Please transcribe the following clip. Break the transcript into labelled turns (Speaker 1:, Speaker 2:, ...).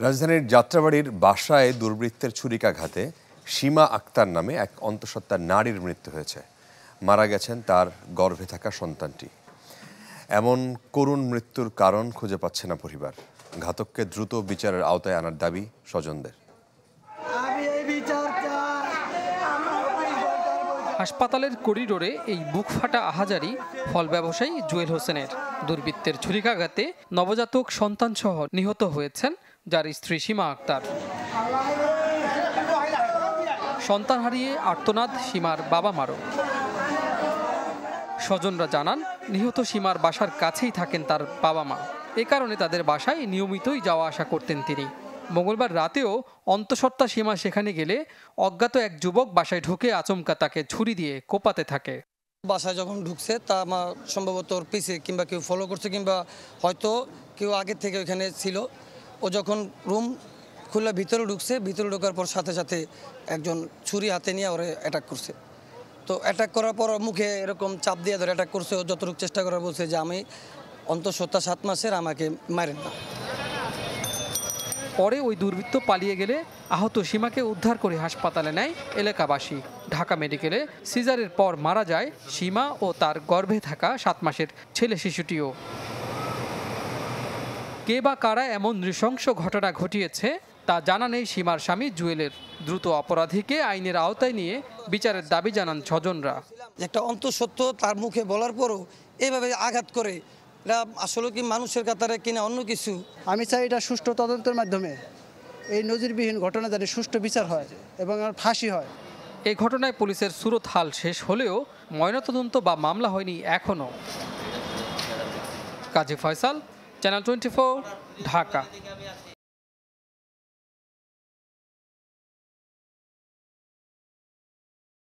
Speaker 1: রাজধানীর যাত্রাবাড়ির বাসায় দুর্বৃত্তের ছুরিকাঘাতে সীমা আক্তার নামে এক অন্তঃসত্ত্বা নারীর মৃত্যু হয়েছে। মারা গেছেন তার গর্ভে থাকা সন্তানটি। এমন করুণ মৃত্যুর কারণ খুঁজে পাচ্ছে না পরিবার। ঘাতককে দ্রুত বিচারের আওতায় আনার দাবি স্বজনদের।
Speaker 2: হাসপাতালের করিডোরে এই বুকফাটা আহাজারি ফল ব্যবসায়ী জুয়েল হোসেনের। দুর্বৃত্তের ছুরিকাঘাতে নবজাতক সন্তানসহ নিহত হয়েছেন যার স্ত্রী সীমা আক্তার। সন্তান হারিয়ে আর্তনাদ সীমার বাবা মারও। স্বজনরা জানান, নিহত সীমার বাসার কাছেই থাকেন তার বাবা মা। এ কারণে তাদের বাসায় নিয়মিতই যাওয়া আসা করতেন তিনি। মঙ্গলবার রাতেও অন্তঃসত্ত্বা সীমা সেখানে গেলে অজ্ঞাত এক যুবক বাসায় ঢুকে আচমকা তাকে ছুরি দিয়ে কোপাতে থাকে।
Speaker 3: বাসায় যখন ঢুকছে তা আমার সম্ভবত ওর পিছে কিংবা কেউ ফলো করছে কিংবা হয়তো কেউ আগে থেকে ওইখানে ছিল। ও যখন রুম খুলে ভিতরে ঢুকছে, ভিতরে ঢোকার পর সাথে সাথে একজন ছুরি হাতে নিয়ে ওরে অ্যাটাক করছে। তো অ্যাটাক করার পর মুখে এরকম চাপ দিয়ে ধরে অ্যাটাক করছে। ও যতটুকু চেষ্টা করার বলছে যে আমি অন্তঃসত্ত্বা 7 মাসের, আমাকে মারেন না।
Speaker 2: পরে ওই দুর্বৃত্ত পালিয়ে গেলে আহত সীমাকে উদ্ধার করে হাসপাতালে নেয় এলাকাবাসী। ঢাকা মেডিকেলে সিজারের পর মারা যায় সীমা ও তার গর্ভে থাকা 7 মাসের ছেলে শিশুটিও। কে বা কারা এমন নৃশংস ঘটনা ঘটিয়েছে তা জানা নেই সীমার স্বামী জুয়েলের। দ্রুত অপরাধীকে আইনের আওতায় নিয়ে বিচারের দাবি জানান স্বজনরা।
Speaker 3: একটা অন্তঃসত্ত্বা তার মুখে বলার পরও এভাবে আঘাত করে, এটা আসলে কি মানুষের কাতারে কিনা অন্য কিছু?
Speaker 4: আমি চাই এটা সুষ্ঠু তদন্তের মাধ্যমে এই নজিরবিহীন ঘটনা যাতে সুষ্ঠু বিচার হয় এবং ফাঁসি হয়।
Speaker 2: এই ঘটনায় পুলিশের সুরত হাল শেষ হলেও ময়নাতদন্ত বা মামলা হয়নি এখনও। কাজী ফয়সাল, চ্যানেল 24, ঢাকা।